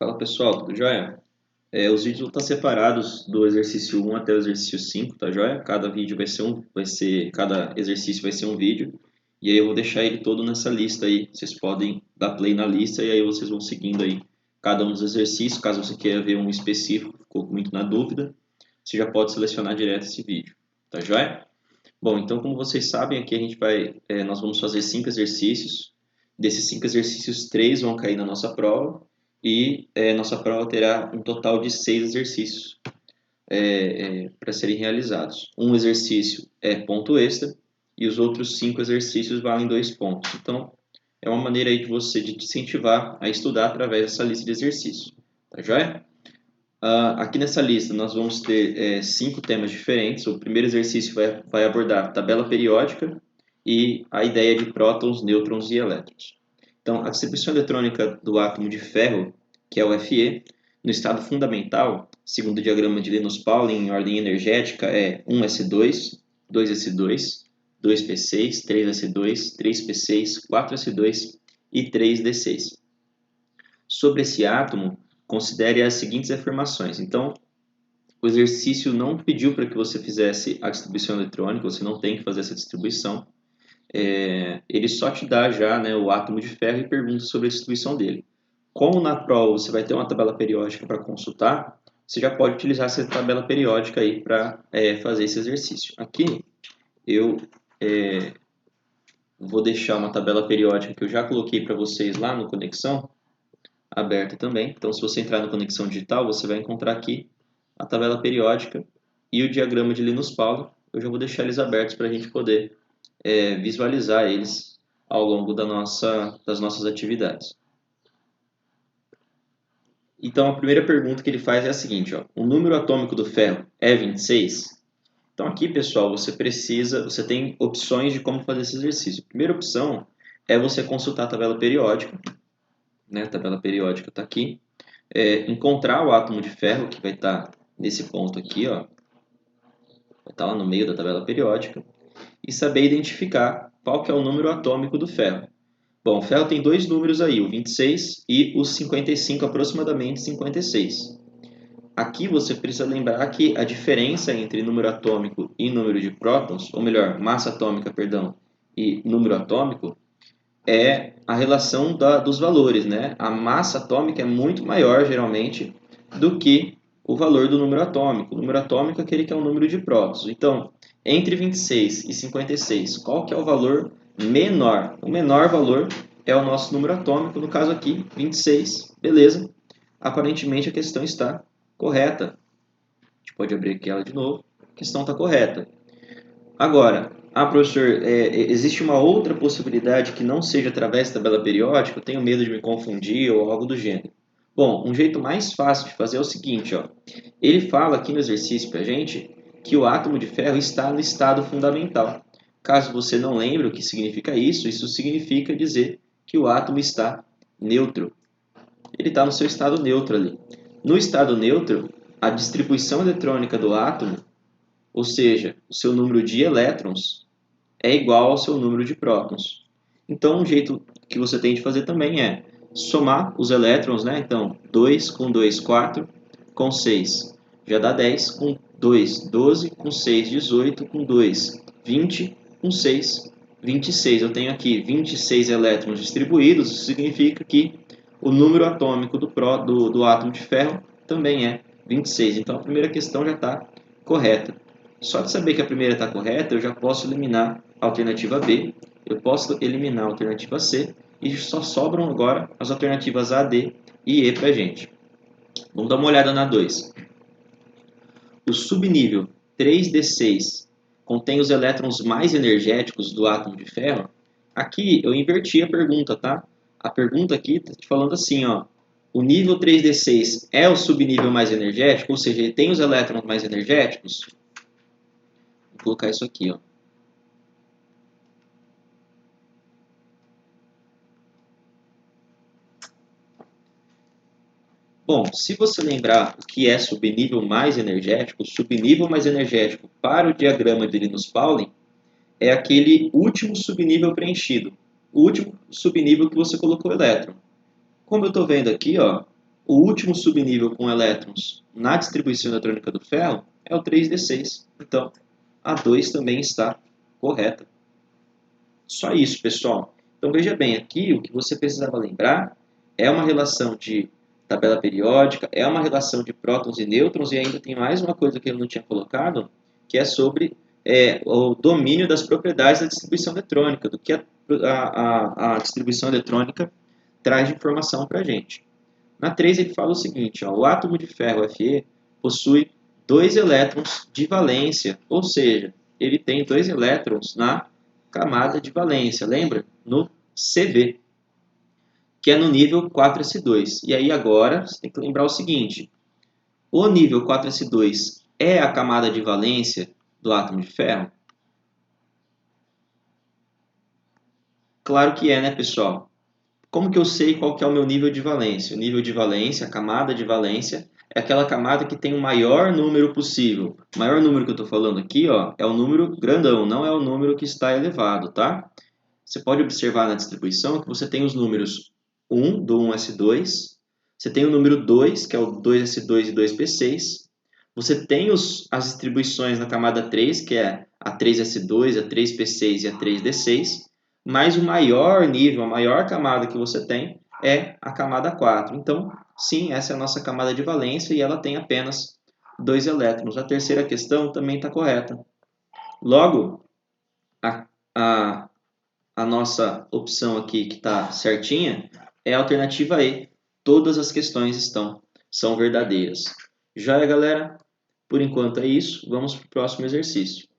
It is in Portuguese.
Fala pessoal, tudo jóia? Os vídeos vão estar separados do exercício 1 até o exercício 5, tá jóia? Cada vídeo cada exercício vai ser um vídeo. E aí eu vou deixar ele todo nessa lista aí. Vocês podem dar play na lista e aí vocês vão seguindo aí cada um dos exercícios. Caso você queira ver um específico, ficou muito na dúvida, você já pode selecionar direto esse vídeo, tá jóia? Bom, então como vocês sabem, aqui nós vamos fazer 5 exercícios. Desses 5 exercícios, 3 vão cair na nossa prova e nossa prova terá um total de 6 exercícios para serem realizados. Um exercício é ponto extra e os outros 5 exercícios valem 2 pontos. Então, é uma maneira aí de te incentivar a estudar através dessa lista de exercícios. Tá joia? Aqui nessa lista nós vamos ter 5 temas diferentes. O primeiro exercício vai abordar tabela periódica e a ideia de prótons, nêutrons e elétrons. Então, a distribuição eletrônica do átomo de ferro, que é o Fe, no estado fundamental, segundo o diagrama de Linus-Pauling em ordem energética, é 1s2, 2s2, 2p6, 3s2, 3p6, 4s2 e 3d6. Sobre esse átomo, considere as seguintes afirmações. Então, o exercício não pediu para que você fizesse a distribuição eletrônica, você não tem que fazer essa distribuição. Ele só te dá já, né, o átomo de ferro e pergunta sobre a distribuição dele. Como na prova você vai ter uma tabela periódica para consultar, você já pode utilizar essa tabela periódica aí para fazer esse exercício. Aqui eu vou deixar uma tabela periódica que eu já coloquei para vocês lá no Conexão, aberta também. Então, se você entrar no Conexão Digital, você vai encontrar aqui a tabela periódica e o diagrama de Linus-Pauling. Eu já vou deixar eles abertos para a gente poder visualizar eles ao longo das nossas atividades. Então, a primeira pergunta que ele faz é a seguinte: o número atômico do ferro é 26? Então, aqui, pessoal, você tem opções de como fazer esse exercício. A primeira opção é você consultar a tabela periódica, né? A tabela periódica está aqui. Encontrar o átomo de ferro, que vai estar nesse ponto aqui, vai estar lá no meio da tabela periódica, e saber identificar qual que é o número atômico do ferro. Bom, o ferro tem dois números aí, o 26 e o 55, aproximadamente 56. Aqui você precisa lembrar que a diferença entre número atômico e número de prótons, ou melhor, massa atômica, perdão, e número atômico, é a relação dos valores, né? A massa atômica é muito maior, geralmente, do que o valor do número atômico. O número atômico é aquele que é o número de prótons. Então, entre 26 e 56, qual que é o valor menor? O menor valor é o nosso número atômico, no caso aqui, 26. Beleza? Aparentemente a questão está correta. A gente pode abrir aqui ela de novo. A questão está correta. Agora, professor, existe uma outra possibilidade que não seja através da tabela periódica? Eu tenho medo de me confundir ou algo do gênero. Bom, um jeito mais fácil de fazer é o seguinte, ele fala aqui no exercício para a gente que o átomo de ferro está no estado fundamental. Caso você não lembre o que significa isso, isso significa dizer que o átomo está neutro. Ele está no seu estado neutro ali. No estado neutro, a distribuição eletrônica do átomo, ou seja, o seu número de elétrons, é igual ao seu número de prótons. Então, um jeito que você tem de fazer também é somar os elétrons, né? Então, 2 com 2, 4, com 6 já dá 10, com 2, 12, com 6, 18, com 2, 20, com 6, 26. Eu tenho aqui 26 elétrons distribuídos, isso significa que o número atômico do átomo de ferro também é 26. Então, a primeira questão já está correta. Só de saber que a primeira está correta, eu já posso eliminar a alternativa B, eu posso eliminar a alternativa C, e só sobram agora as alternativas A, D e E para a gente. Vamos dar uma olhada na 2. O subnível 3d6 contém os elétrons mais energéticos do átomo de ferro? Aqui eu inverti a pergunta, tá? A pergunta aqui está te falando assim, o nível 3d6 é o subnível mais energético, ou seja, ele tem os elétrons mais energéticos? Vou colocar isso aqui, Bom, se você lembrar o que é subnível mais energético, o subnível mais energético para o diagrama de Linus-Pauling é aquele último subnível preenchido, o último subnível que você colocou elétron. Como eu estou vendo aqui, o último subnível com elétrons na distribuição eletrônica do ferro é o 3d6. Então, a 2 também está correta. Só isso, pessoal. Então, veja bem, aqui o que você precisava lembrar é uma relação de tabela periódica, é uma relação de prótons e nêutrons, e ainda tem mais uma coisa que eu não tinha colocado, que é sobre o domínio das propriedades da distribuição eletrônica, do que a distribuição eletrônica traz de informação para a gente. Na 3 ele fala o seguinte, ó, o átomo de ferro Fe possui 2 elétrons de valência, ou seja, ele tem 2 elétrons na camada de valência, lembra? No CV, que é no nível 4s2. E aí agora você tem que lembrar o seguinte, o nível 4s2 é a camada de valência do átomo de ferro? Claro que é, né, pessoal? Como que eu sei qual que é o meu nível de valência? O nível de valência, a camada de valência, é aquela camada que tem o maior número possível. O maior número que eu estou falando aqui, ó, é o número grandão, não é o número que está elevado, tá? Você pode observar na distribuição que você tem os números 1 do 1s2, você tem o número 2, que é o 2s2 e 2p6, você tem as distribuições na camada 3, que é a 3s2, a 3p6 e a 3d6, mas o maior nível, a maior camada que você tem é a camada 4. Então, sim, essa é a nossa camada de valência e ela tem apenas 2 elétrons. A terceira questão também está correta. Logo, a, a, a nossa opção aqui que está certinha é a alternativa E. Todas as questões são verdadeiras. Já, galera? Por enquanto é isso. Vamos para o próximo exercício.